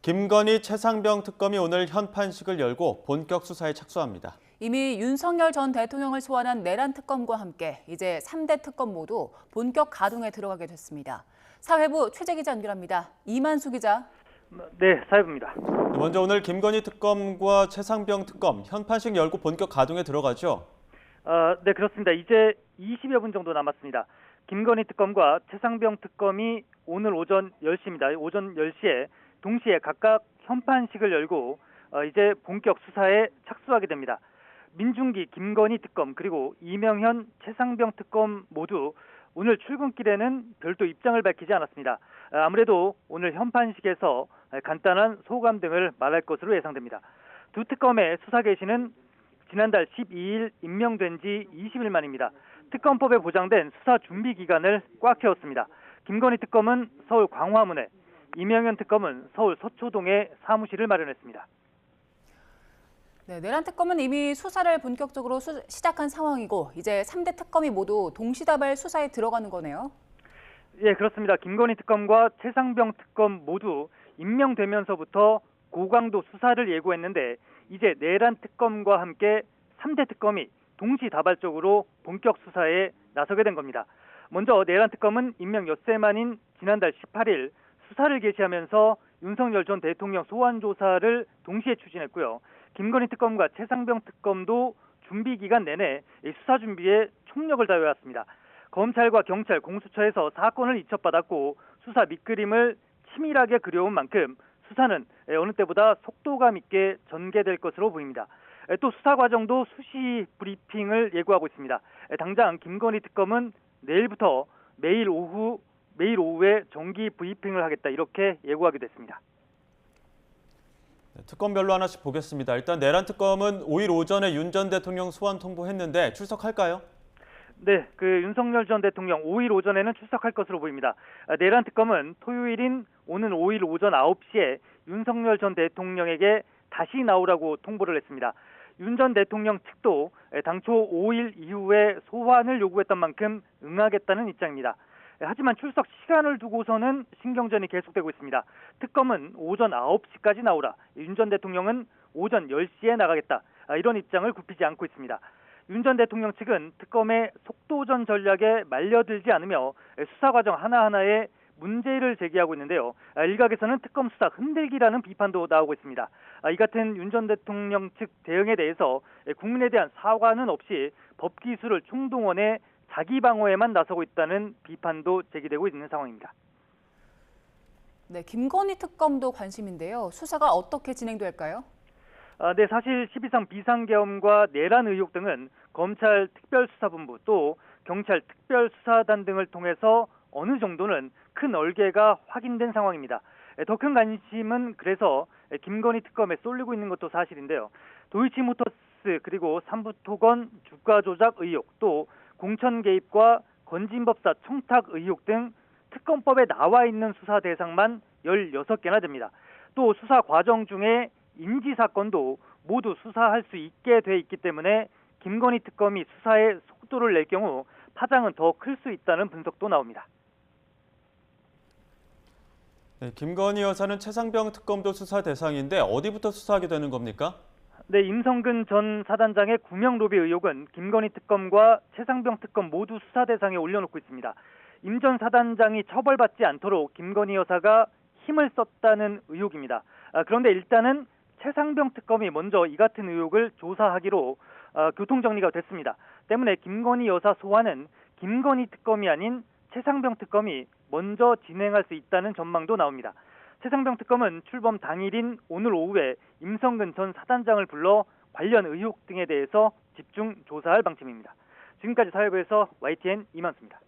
김건희 최상병 특검이 오늘 현판식을 열고 본격 수사에 착수합니다. 이미 윤석열 전 대통령을 소환한 내란 특검과 함께 이제 3대 특검 모두 본격 가동에 들어가게 됐습니다. 사회부 최재 기자 연결합니다. 이만수 기자. 네, 사회부입니다. 먼저 오늘 김건희 특검과 최상병 특검 현판식 열고 본격 가동에 들어가죠? 네, 그렇습니다. 이제 20여 분 정도 남았습니다. 김건희 특검과 최상병 특검이 오늘 오전 10시입니다. 오전 10시에 동시에 각각 현판식을 열고 이제 본격 수사에 착수하게 됩니다. 민중기 김건희 특검 그리고 이명현 최상병 특검 모두 오늘 출근길에는 별도 입장을 밝히지 않았습니다. 아무래도 오늘 현판식에서 간단한 소감 등을 말할 것으로 예상됩니다. 두 특검의 수사 개시는 지난달 12일 임명된 지 20일 만입니다. 특검법에 보장된 수사 준비 기간을 꽉 채웠습니다. 김건희 특검은 서울 광화문에, 이명현 특검은 서울 서초동에 사무실을 마련했습니다. 네, 내란 특검은 이미 수사를 본격적으로 시작한 상황이고 이제 3대 특검이 모두 동시다발 수사에 들어가는 거네요. 예, 그렇습니다. 김건희 특검과 최상병 특검 모두 임명되면서부터 고강도 수사를 예고했는데 이제 내란 특검과 함께 3대 특검이 동시다발적으로 본격 수사에 나서게 된 겁니다. 먼저 내란 특검은 임명 엿새 만인 지난달 18일 수사를 개시하면서 윤석열 전 대통령 소환 조사를 동시에 추진했고요. 김건희 특검과 최상병 특검도 준비 기간 내내 수사 준비에 총력을 다해왔습니다. 검찰과 경찰, 공수처에서 사건을 이첩받았고 수사 밑그림을 치밀하게 그려온 만큼 수사는 어느 때보다 속도감 있게 전개될 것으로 보입니다. 또 수사 과정도 수시 브리핑을 예고하고 있습니다. 당장 김건희 특검은 내일부터 매일 오후에 정기 브리핑을 하겠다 이렇게 예고하게 됐습니다. 특검별로 하나씩 보겠습니다. 일단 내란 특검은 5일 오전에 윤 전 대통령 소환 통보했는데 출석할까요? 네, 윤석열 전 대통령 5일 오전에는 출석할 것으로 보입니다. 내란 특검은 토요일인 오는 5일 오전 9시에 윤석열 전 대통령에게 다시 나오라고 통보를 했습니다. 윤 전 대통령 측도 당초 5일 이후에 소환을 요구했던 만큼 응하겠다는 입장입니다. 하지만 출석 시간을 두고서는 신경전이 계속되고 있습니다. 특검은 오전 9시까지 나오라, 윤 전 대통령은 오전 10시에 나가겠다, 이런 입장을 굽히지 않고 있습니다. 윤 전 대통령 측은 특검의 속도전 전략에 말려들지 않으며 수사 과정 하나하나에 문제를 제기하고 있는데요. 일각에서는 특검 수사 흔들기라는 비판도 나오고 있습니다. 이 같은 윤 전 대통령 측 대응에 대해서 국민에 대한 사과는 없이 법기술을 총동원해 자기 방어에만 나서고 있다는 비판도 제기되고 있는 상황입니다. 네, 김건희 특검도 관심인데요. 수사가 어떻게 진행될까요? 네, 사실 12상 비상계엄과 내란 의혹 등은 검찰 특별수사본부 또 경찰 특별수사단 등을 통해서 어느 정도는 큰 얼개가 확인된 상황입니다. 더 큰 관심은 그래서 김건희 특검에 쏠리고 있는 것도 사실인데요. 도이치모터스 그리고 삼부토건 주가 조작 의혹 또 공천 개입과 건진법사 청탁 의혹 등 특검법에 나와 있는 수사 대상만 16개나 됩니다. 또 수사 과정 중에 인지 사건도 모두 수사할 수 있게 돼 있기 때문에 김건희 특검이 수사에 속도를 낼 경우 파장은 더 클 수 있다는 분석도 나옵니다. 네, 김건희 여사는 최상병 특검도 수사 대상인데 어디부터 수사하게 되는 겁니까? 네, 임성근 전 사단장의 구명 로비 의혹은 김건희 특검과 최상병 특검 모두 수사 대상에 올려놓고 있습니다. 임 전 사단장이 처벌받지 않도록 김건희 여사가 힘을 썼다는 의혹입니다. 그런데 일단은 최상병 특검이 먼저 이 같은 의혹을 조사하기로 교통정리가 됐습니다. 때문에 김건희 여사 소환은 김건희 특검이 아닌 최상병 특검이 먼저 진행할 수 있다는 전망도 나옵니다. 최상병 특검은 출범 당일인 오늘 오후에 임성근 전 사단장을 불러 관련 의혹 등에 대해서 집중 조사할 방침입니다. 지금까지 사회부에서 YTN 이만수입니다.